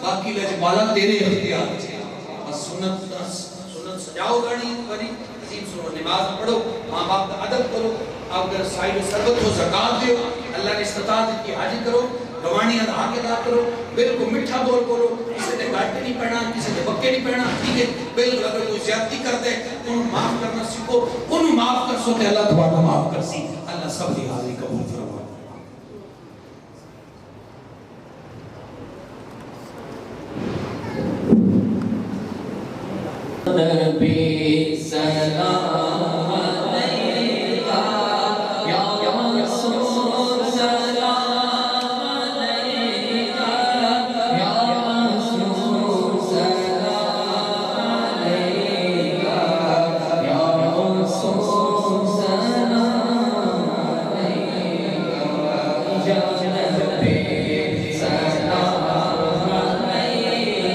باقی لجمالا تیرے اختیار چھے بس سنت سجاؤ گاڑی بری عظیم سنو نماز پڑھو ماں باپ کا ادب کرو اگر سائل و سربت ہو زکاة دیو اللہ نے استطاعت کی حاجی کرو گوانی حق ادا کرو بالکل میٹھا بول بولو کسی نے گاٹ نہیں پہنا کسی نے بکے نہیں پہنا ٹھیک ہے بالکل اگر کوئی زیادتی کر دے انہوں معاف کرنا سیکھو انہوں معاف کر سو کہ اللہ تبارک معاف کر سی اللہ سب دی حاضری قبول فرما نبی سلام علیکہ یا رسول سلام علیکہ یا رسول سلام علیکہ یا رسول سلام علیکہ یا نبی سلام علیکہ یا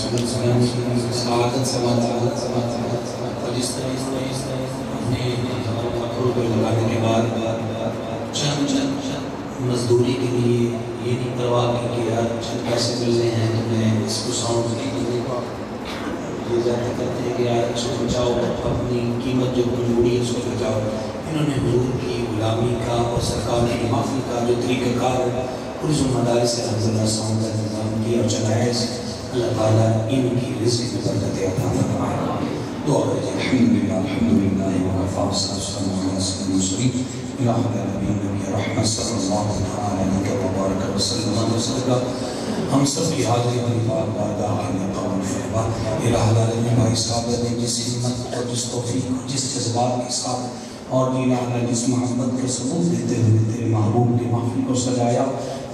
سعادت اور جس طرح اپنے مکروں کو لگانے کے بعد چند مزدوری کے لیے یہ نہیں پرواہ کی کہ یار چند پیسے ملنے ہیں تو میں اس کو ساؤنڈ نہیں کرنے کا یہ ظاہر کرتے ہیں کہ یار اس کو بچاؤ، اپنی قیمت جو مجبوری ہے اس کو بچاؤ۔ انہوں نے حضور کی غلامی کا اور سرکار کی معافی کا جو طریقہ کار ہے پوری مدارس سے حضرت ساؤنڈ کا انتظام کیا اور چلایا ہے، اللہ تعالیٰ ان کی رزق میں برکت عطا فرمائے۔ دعا کریں الحمدللہ الحمدللہ وکفی والصلاۃ والسلام علی سیدنا المرسلین الہ نبی رحمت صلی اللہ علیہ وبارک وسلم۔ ہم سب کی حاضری بری بارگاہ میں قبول فرما۔ الہ العالمین بھائی صاحب نے جس ہمت اور جس توفیق اور جس جذبات کے ساتھ اور الہ جس محبت کا ثبوت دیتے ہوئے تیرے محبوب کی محفل کو سجایا،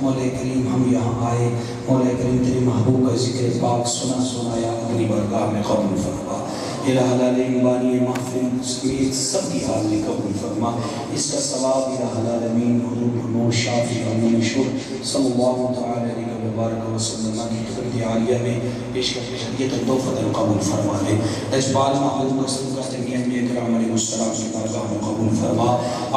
مولا کریم ہم یہاں آئے، مولا کریم تیرے محبوب کا ذکر پاک سنایا اپنی بارگاہ میں قبول فرما۔ الہ العالمین بانی محفل سمیت سب کی حاضری قبول فرما۔ اس کا ثواب الہ العالمین حضور نور شافی اور منشور صلی اللہ تعالی علیہ وبارک وسلم کی خدمت عالیہ میں پیش کر شریعت توفت قبول فرما لے۔ اجبال محبوب مقصود کرتے ہیں انبیاء کرام علیہ السلام کی بارگاہ میں قبول فرما۔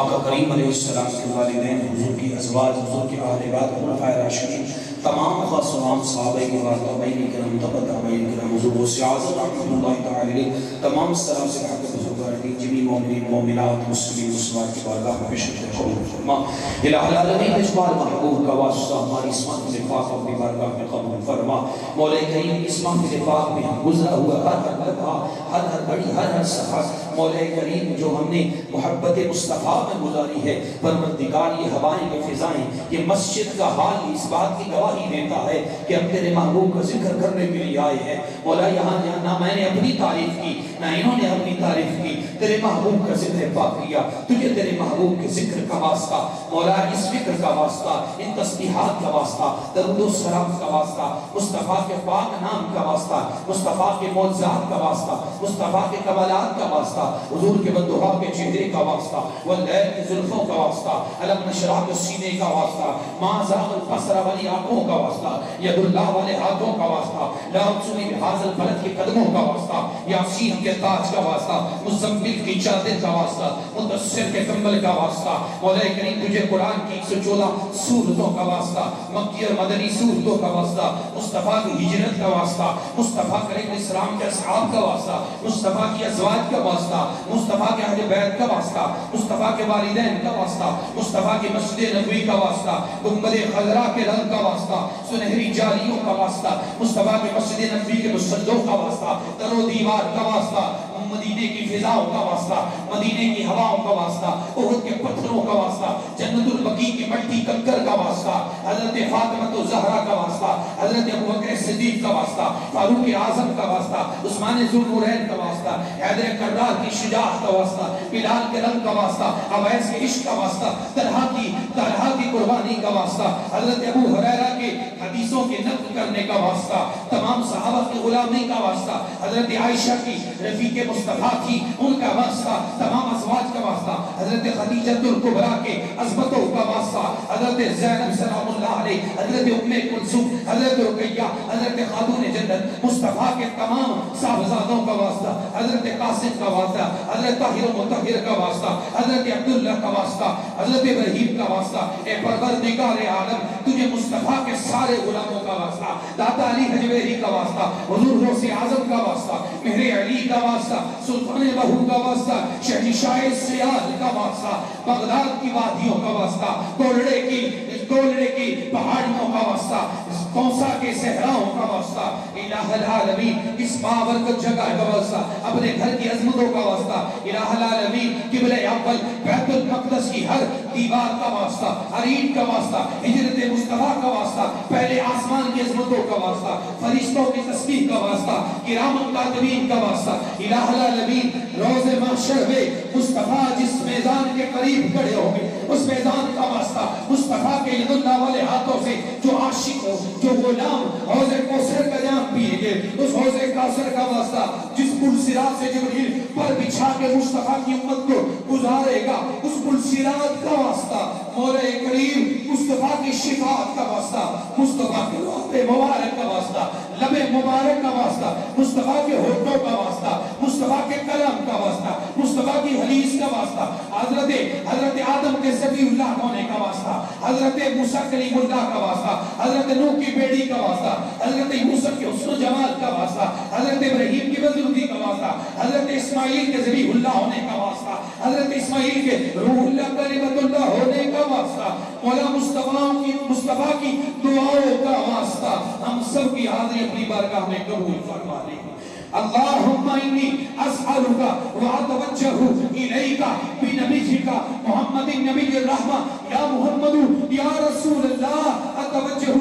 آقا کریم علیہ السلام کے والدین، حضور کی ازواج، حضور کے اہل بیت، خلفائے راشدین، تمام خاصان صحابہ کرام، تابعین کرام، تبع تابعین کرام، حضور غوث اعظم رحمۃ اللہ تعالی علیہ، تمام سلام سے حق بزرگوار جمی مومنین مومنات مسلمین مسلمات کی بارگاہ میں پیش قبول فرما۔ الہ العالمین اجبال محبوب کا واسطہ ہماری اس محفل پاک اپنی بارگاہ میں قبول فرما۔ مولا کریم اس محفل پاک میں ہم گزرا ہوا ہر لمحہ، ہر گھڑی، ہر صفحہ، مولا کریم جو ہم نے محبت مصطفیٰ میں گزاری ہے، پروردگار یہ ہوائیں کی فضائیں، یہ مسجد کا حال اس بات کی گواہی دیتا ہے کہ ہم تیرے محبوب کا ذکر کرنے کے لیے آئے ہیں۔ مولا یہاں نہ میں نے اپنی تعریف کی نہ انہوں نے اپنی تعریف کی، تیرے محبوب کا ذکر پاک کیا، تجھے تیرے محبوب کے ذکر کا واسطہ، مولا اس فکر کا واسطہ، ان تسبیحات کا واسطہ، درود و سلام کا واسطہ، مصطفیٰ کے پاک نام کا واسطہ، مصطفیٰ کے معجزات کا واسطہ، مصطفیٰ کے کمالات کا واسطہ، حضور کے بددعا کے چہرے کا واسطہ، واللیل کی زلفوں کا واسطہ، علم نشرح کے سینے کا واسطہ، ما زاغ البصر والی آنکھوں کا واسطہ، ید اللہ والے ہاتھوں کا واسطہ، لا اقسم بہذا البلد کے قدموں کا واسطہ، یاسین کے تاج کا واسطہ، مزمل کی چادر کا واسطہ، مدثر کے کمبل کا واسطہ، مولا کریم تجھے قرآن کی 114 سورتوں کا واسطہ، مکی اور مدنی سورتوں کا واسطہ، مصطفیٰ کی ہجرت کا واسطہ، مصطفیٰ کریم اسلام کے اصحاب کا واسطہ، مصطفیٰ کی ازواج کا واسطہ، مصطفیٰ کے اہل بیت کا واسطہ، مصطفیٰ کے والدین کا واسطہ، مصطفیٰ کی مسجد نبوی کا واسطہ، گنبد خضرا کے رنگ کا واسطہ، سنہری جالیوں کا واسطہ، مصطفیٰ کے مسجد نبوی کے مسجدوں کا واسطہ، در و دیوار کا واسطہ، مدینے کی فضاؤں کا واسطہ، مدینے کی ہواؤں کا واسطہ، احد کے پتھروں کا واسطہ، جنت البقیع کی مٹی کنکر کا واسطہ، حضرت فاطمہ الزہرا کا واسطہ، حضرت ابوبکر صدیق کا واسطہ، فاروق اعظم کا واسطہ، عثمان ذوالنورین کا واسطہ، حیدر کرار کی شجاعت کا واسطہ، بلال کے رنگ کا واسطہ، اویس کے عشق کا واسطہ، طلحہ کی قربانی کا واسطہ، حضرت ابو ہریرہ کے حدیثوں کے نقل کرنے کا واسطہ، تمام صحابہ کی غلامی کا واسطہ، حضرت عائشہ کی رفیق مصطفیٰ تھی ان کا واسطہ، تمام ازواج کا واسطہ، حضرت خدیجہ الکبریٰ کے عظمتوں کا واسطہ، حضرت زینب سلام اللہ علیہ، حضرت ام کلثوم، حضرت رقیہ، حضرت خاتون جنت، مصطفیٰ کے تمام صاحبزادوں کا واسطہ، حضرت قاسم کا واسطہ، حضرت طاہر و مطہر کا واسطہ، حضرت عبداللہ کا واسطہ، حضرت ابراہیم کا واسطہ، اے پروردگار عالم تجھے مصطفیٰ کے سارے غلاموں کا واسطہ، داتا علی حجویری کا واسطہ، حضور غوث اعظم کا واسطہ، مہر علی کا واسطہ، سلطان بہو کا واسطہ، شہنشاہ سیال کا واسطہ، بغداد کی وادیوں کا واسطہ، کولڑے کی پہاڑیوں کا واسطہ، کوسا کے صحراؤں کا واسطہ، الہ العالمین اس بابرکت جگہ کا واسطہ، اپنے گھر کی عظمتوں کا واسطہ، الہ العالمین قبلہ اول بیت المقدس کی ہر دیوار کا واسطہ، ہر اینٹ کا واسطہ، ہجرت مصطفیٰ کا واسطہ، پہلے آسمان کی عظمتوں کا واسطہ، فرشتوں کی تسبیح کا واسطہ، کرام کاتبین کا واسطہ، الہ العالمین روز محشر میں مصطفیٰ جس میدان کے قریب کھڑے ہوں گے اس میدان کا واسطہ، مصطفیٰ کے ید اللہ والے ہاتھوں سے جو عاشق ہو، جو غلام حوض کوثر کا جام پیئیں گے، اس حوض کوثر کا واسطہ، جس پل صراط سے جبریل پر بچھا کے مصطفیٰ کی امت کو گزارے گا، اس پل صراط کا واسطہ، مولا کریم اس مصطفیٰ کی شفاعت کا واسطہ، مصطفیٰ کے لب مبارک کا واسطہ، لب مبارک کا واسطہ، مصطفیٰ کے ہونٹوں کا واسطہ، مصطفیٰ کے کلام کا واسطہ، مصطفیٰ کی حدیث کا واسطہ، حضرت آدم کے ذبیح اللہ ہونے کا واسطہ، حضرت موسیٰ کلیم اللہ کا واسطہ، حضرت نوح کی بیڑی کا واسطہ، حضرت یوسف کے حسن و جمال کا واسطہ، حضرت ابراہیم کی بزرگی کا واسطہ، حضرت اسماعیل کے ذبیح اللہ ہونے کا واسطہ، حضرت اسماعیل کے روح اللہ کلمت اللہ ہونے کا واسطہ، مولا مصطفیٰ کی دعاؤں کا واسطہ، ہم سب کی حاضری اپنی بارگاہ میں قبول فرما لیں۔ اللہم انی اسألکا واتوجہ الیکا بنبیجکا محمد نبی الرحمہ یا محمد یا رسول اللہ اتوجہ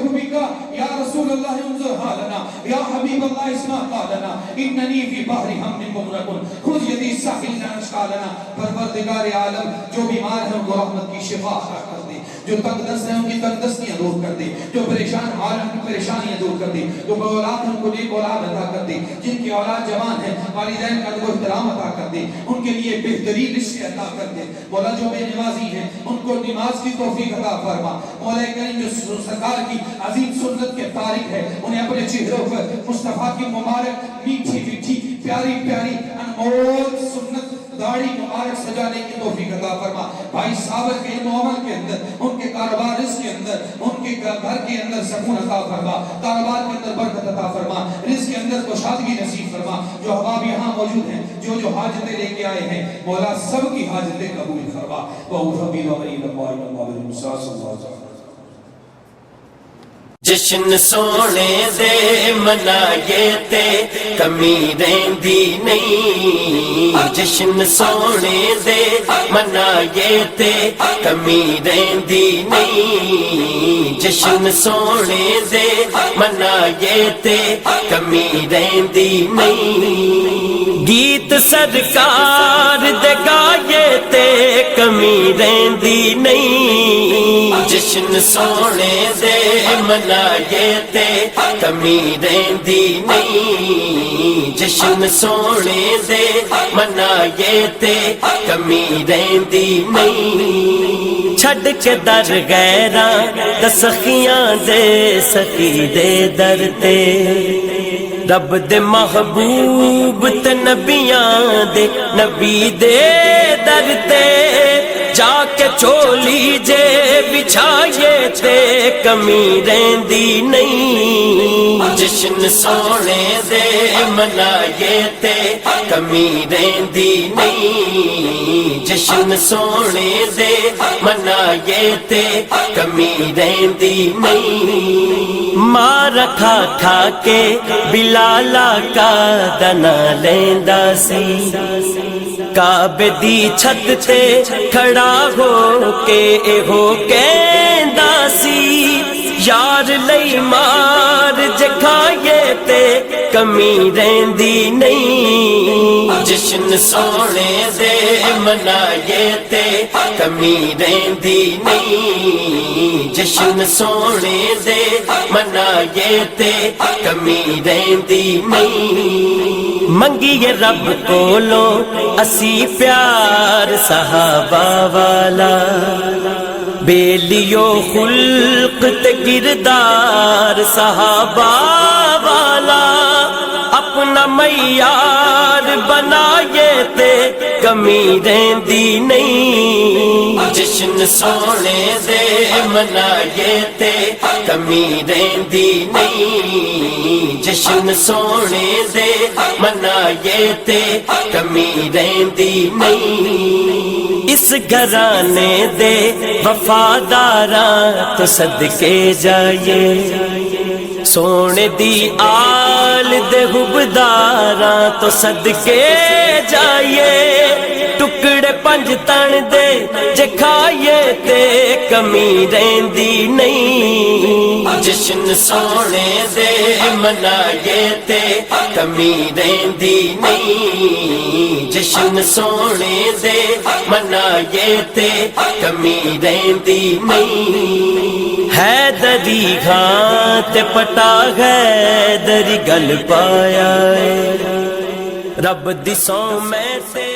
بکا یا رسول اللہ انظر حالنا یا حبیب اللہ اسمع قالنا اننی فی بحر ہم مغرق خذ یدی ساحلنا اشکالنا۔ پروردگار عالم جو بیمار ہیں ان کو رحمت کی شفا عطا کر دے، جو تنگ دست ہیں ان کی تنگ دستیاں دور کر دے، جو پریشان حال ہیں ان کی پریشانیاں دور کر دے، جو اولاد ان کو نیک اولاد عطا کر دے، جن کی اولاد جوان ہے والدین کا ادب و احترام عطا کر دے، ان کے لیے بہترین رزق عطا کر دے۔ مولا جو بے نمازی ہیں ان کو نماز کی توفیق عطا فرما۔ مولا کریم جو سرکار کی عظیم سنت کے تارک ہے انہیں اپنے چہروں پر مصطفیٰ کی مبارک میٹھی میٹھی پیاری پیاری انمول سنت داڑھی مبارک سجانے کی توفیق عطا فرما۔ بھائی صابر کے علم و عمل کے اندر، ان کے کاروبار رزق کے اندر، ان کے گھر کے اندر سکون عطا فرما، کاروبار کے اندر برکت عطا فرما، رزق کے اندر کشادگی نصیب فرما۔ جو احباب یہاں موجود ہیں جو حاجتیں لے کے آئے ہیں مولا سب کی حاجتیں قبول فرما۔ جشن سونے دے منائے تے کمی رہندی نہیں، جشن سونے دے منائے تے کمی رہندی نہیں، جشن سونے دے منائے تے کمی رہندی نہیں، گیت سرکار دے گائے تے کمی رہندی نہیں، جشن سونے دے منائے تے کمی رہندی نہیں، جشن سونے دے منائے تے کمی رہندی نہیں، چھڈ کے در غیراں دسخیاں دے سخی دے در تے رب دے محبوب تے نبیاں دے نبی دے در تے جا کے چولی جے بچھائے تے کمی رہندی نہیں، جشن سونے دے منائے تے کمی رہندی نہیں، جشن سونے دے منائے تے کمی رہندی نہیں، مار کھا کھا کے بلالا کا دنا لیندا سی، کعبے دی چھت تے کھڑا ہو کے ہو کہندا سی، یار لئی مار جکھائے تے کمی رہندی نہیں، جشن سونے دے منائے تے کمی رہندی نہیں، جشن سونے دے منائے تے کمی رہندی نہیں، منگیے رب کولو اسی پیار صحابہ والا، بیلیو خلق تے کردار صحابہ والا، اپنا معیار بنائے تے کمی رہندی نہیں، جشن سونے دے منائے تے کمی رہندی نہیں، جشن سونے دے منائے تے کمی رہندی نہیں، اس گھرانے دے وفاداراں تو صدقے جائیے، سونے دی آل دے حبداراں تو صدقے جائیے، ٹکڑے پنج تن دے جے کھائیے تے کمی رہندی نہیں، جشن سونے دے منائے تے کمی رہندی نہیں، جشن سونے دے منائے تے کمی رہندی نہیں، حیدری گھاں تے پٹا حیدری گل پایا ہے، رب دی سو میں تے